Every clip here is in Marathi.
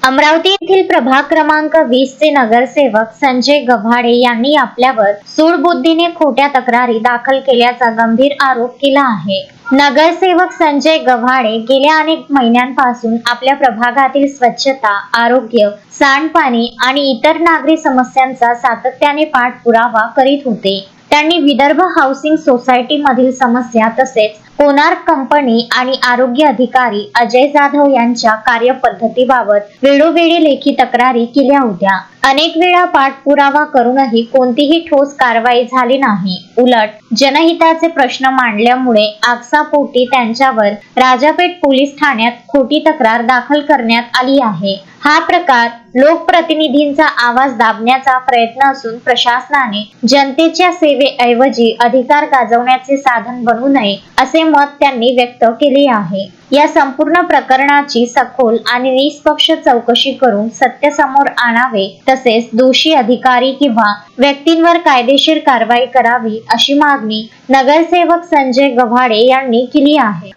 अमरावती येथील प्रभाग क्रमांक 20 चे नगरसेवक संजय गव्हाडे यांनी आपल्यावर सूडबुद्धीने खोट्या तक्रारी दाखल केल्याचा गंभीर आरोप केला आहे। नगरसेवक संजय गव्हाडे गेल्या अनेक महिन्यांपासून आपल्या प्रभागातील स्वच्छता, आरोग्य, सांडपाणी आणि इतर नागरी समस्यांचा सातत्याने पाठपुरावा करीत होते। त्यांनी विदर्भ हाऊसिंग सोसायटी मधील समस्या तसेच कोणार्क कंपनी आणि आरोग्य अधिकारी अजय जाधव यांच्या कार्यपद्धतीबाबत वेळोवेळी लेखी तक्रारी केल्या होत्या। अनेक वेळा पाठपुरावा करूनही कोणतीही ठोस कारवाई झाली नाही। उलट जनहिताचे प्रश्न मांडल्यामुळे आकसापोटी त्यांच्यावर राजापेठ पोलीस ठाण्यात खोटी तक्रार दाखल करण्यात आली आहे। हा प्रकार लोकप्रतिनिधींचा आवाज दाबण्याचा प्रयत्न असून प्रशासनाने जनतेच्या सेवेऐवजी अधिकार गाजवण्याचे साधन बनू नये असे मत त्यांनी व्यक्त केले आहे। या संपूर्ण प्रकरणाची सखोल आणि निष्पक्ष चौकशी करून सत्य समोर आणावे तसेच दोषी अधिकारी किंवा व्यक्तींवर कायदेशीर कारवाई करावी अशी मागणी नगरसेवक संजय गव्हाडे यांनी केली आहे।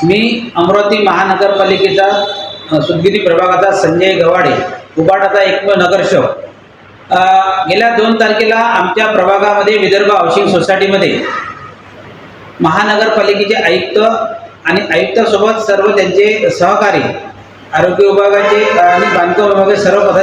मी अमरावती महानगरपालिकेचा सुदगिरी प्रभागाचा संजय गव्हाडे उबाटाचा एकमेव नगरसेवक। गेल्या 2 तारखेला आमच्या प्रभागामध्ये विदर्भ हाऊसिंग सोसायटीमध्ये महानगरपालिकेचे आयुक्त आणि आयुक्तासोबत सर्व त्यांचे सहकारी, आरोग्य विभागाचे आणि बांधकाम विभागाचे सर्व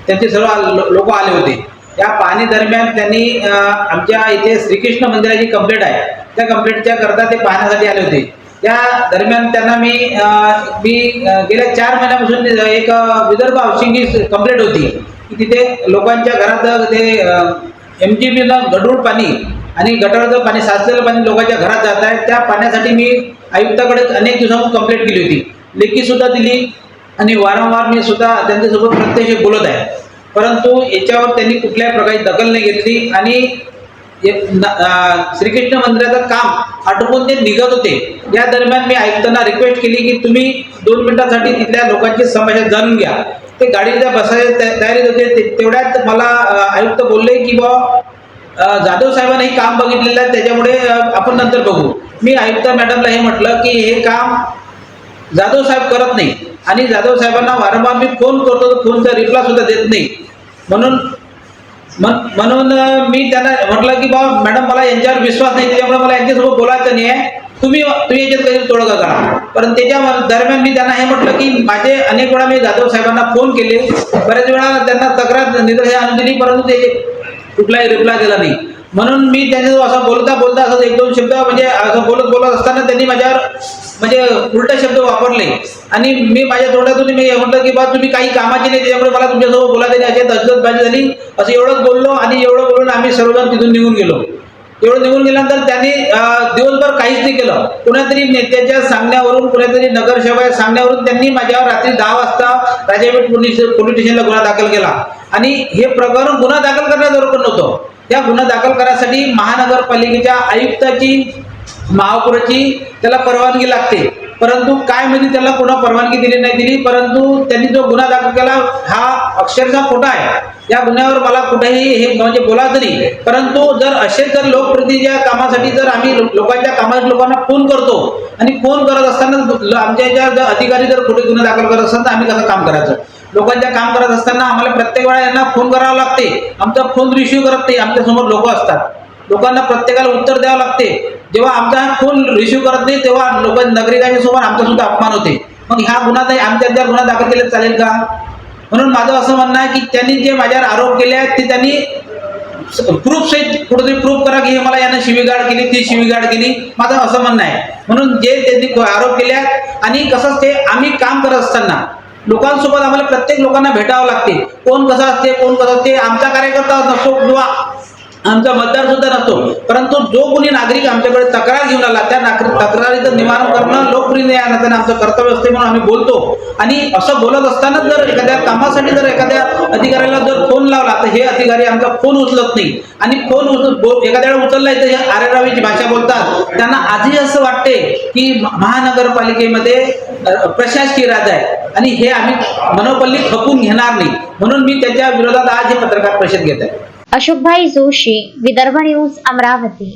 त्यांचे सर्व लोक आले होते। या पाहणी दरम्यान त्यांनी आमच्या इथे श्रीकृष्ण मंदिराची कंप्लेंट आहे, त्या कंप्लेंटच्या करता ते पाहण्यासाठी आले होते। त्या दरम्यान त्यांना मी गेल्या 4 महिन्यापासून एक विदर्भ हाऊसिंग ही कंप्लेंट होती की तिथे लोकांच्या घरात ते MGBनं गढूळ पाणी आणि गटाराचं पाणी, साचलेलं पाणी लोकांच्या घरात जात आहे। त्या पाण्यासाठी मी आयुक्ताकडे अनेक दिवसांपासून कंप्लेंट केली होती, लेखी सुद्धा दिली आणि वारंवार मी सुद्धा त्यांच्यासोबत प्रत्यक्ष बोलत आहे, परंतु याच्यावर त्यांनी कुठल्याही प्रकारची दखल नाही घेतली आणि श्रीकृष्ण मंदिराचं काम आटोपून ते निघत होते। या दरम्यान मी आयुक्तांना रिक्वेस्ट केली की तुम्ही 2 मिनिटांसाठी तिथल्या लोकांची समस्या जाणून घ्या। ते गाडीच्या बसायच्या तयारीत होते। तेवढ्यात मला आयुक्त बोलले की जाधव साहेबांनी हे काम बघितलेलं आहे, त्याच्यामुळे आपण नंतर बघू। मी आयुक्त मॅडमला हे म्हटलं की हे काम जाधव साहेब करत नाही आणि जाधव साहेबांना वारंवार मी फोन करतो तर फोनचा रिप्लाय सुद्धा देत नाही। म्हणून मी त्यांना म्हटलं की मॅडम मला यांच्यावर विश्वास नाही, त्याच्यामुळे मला यांच्यासोबत बोलायचं नाही आहे, तुम्ही याच्यात काही तोडगा करा। परंतु त्याच्या दरम्यान मी त्यांना हे म्हटलं की माझे अनेक वेळा मी जाधव साहेबांना फोन केले, बऱ्याच वेळा त्यांना तक्रार निदर्शनास आणून दिली, परंतु ते कुठलाही रिप्लाय दिला नाही। म्हणून मी त्यांच्यासोबत असं बोलता असं 1-2 शब्द असं बोलत असताना त्यांनी माझ्यावर उलटे शब्द वापरले आणि मी माझ्या तोंडातून मी म्हटलं की तुम्ही काही कामाचे नाही, त्याच्यामुळे मला तुमच्यासोबत बोलायचं नाही, अशी दहशतबाजी झाली। असं एवढंच बोललो आणि एवढं बोलून आम्ही सर्वजण तिथून निघून गेलो। एवढं निघून गेल्यानंतर त्यांनी दिवसभर काहीच नाही केलं। कुणातरी नेत्याच्या सांगण्यावरून, कुणातरी नगरसेवकाच्या सांगण्यावरून त्यांनी माझ्यावर रात्री 10 वाजता राजापेठ पोलीस स्टेशनला गुन्हा दाखल केला आणि हे प्रकरण गुन्हा दाखल करण्याजोगं नव्हतं। त्या गुन्हा दाखल करण्यासाठी महानगरपालिकेच्या आयुक्ताची, महापौराची त्याला परवानगी लागते, परंतु काय माहिती त्याला कोणा परवानगी दिली नाही दिली, परंतु त्यांनी जो गुन्हा दाखल केला हा अक्षरशः खोटा आहे। या गुन्ह्यावर मला कुठेही हे म्हणजे बोलायचं नाही, परंतु जर लोकप्रतिनिधीच्या कामासाठी जर आम्ही लोकांना फोन करतो आणि फोन करत असताना आमच्या जर अधिकारी जर खोटे गुन्हे दाखल करत असतात तर आम्ही कसं काम करायचं? लोकांच्या काम करत असताना आम्हाला प्रत्येक वेळा यांना फोन करावा लागते, आमचा फोन रिसिव्ह करत नाही, आमच्यासमोर लोक असतात, लोकांना प्रत्येकाला उत्तर द्यावं लागते। जेव्हा आमचा फोन रिसिव्ह करत नाही तेव्हा नागरिकांच्या समोर आमचा सुद्धा अपमान होते। मग हा गुन्हा आमच्यावर गुन्हा दाखल केला चालेल का? म्हणून माझं असं म्हणणं आहे की त्यांनी जे माझ्यावर आरोप केले आहेत ते त्यांनी प्रूफ सहित कुठेतरी प्रूफ करा की हे मला यानं शिवीगाळ केली, ती शिवीगाळ केली, माझं असं म्हणणं आहे। म्हणून जे त्यांनी आरोप केले आहेत आणि कसं ते आम्ही काम करत असताना लोकांसोबत आम्हाला प्रत्येक लोकांना भेटावं लागते, कोण कसं असते, आमचा कार्यकर्ता नसतो किंवा आमचा मतदार सुद्धा नसतो, परंतु जो कोणी नागरिक आमच्याकडे तक्रार घेऊन आला त्या तक्रारीचं निवारण करणं लोकप्रिय आमचं कर्तव्य असते, म्हणून आम्ही बोलतो। आणि असं बोलत असताना जर एखाद्या कामासाठी जर एखाद्या अधिकाऱ्याला जर फोन लावला तर हे अधिकारी आमचा फोन उचलत नाही आणि फोन एखाद्या वेळा उचलला तर हे आरेरावीची भाषा बोलतात। त्यांना आजही असं वाटते की महानगरपालिकेमध्ये प्रशासकीय राज आहे आणि हे आम्ही मनोपल्ली खपून घेणार नाही, म्हणून मी त्याच्या विरोधात आज हे पत्रकार परिषद घेत आहे। अशोकभाई जोशी, विदर्भ न्यूज, अमरावती।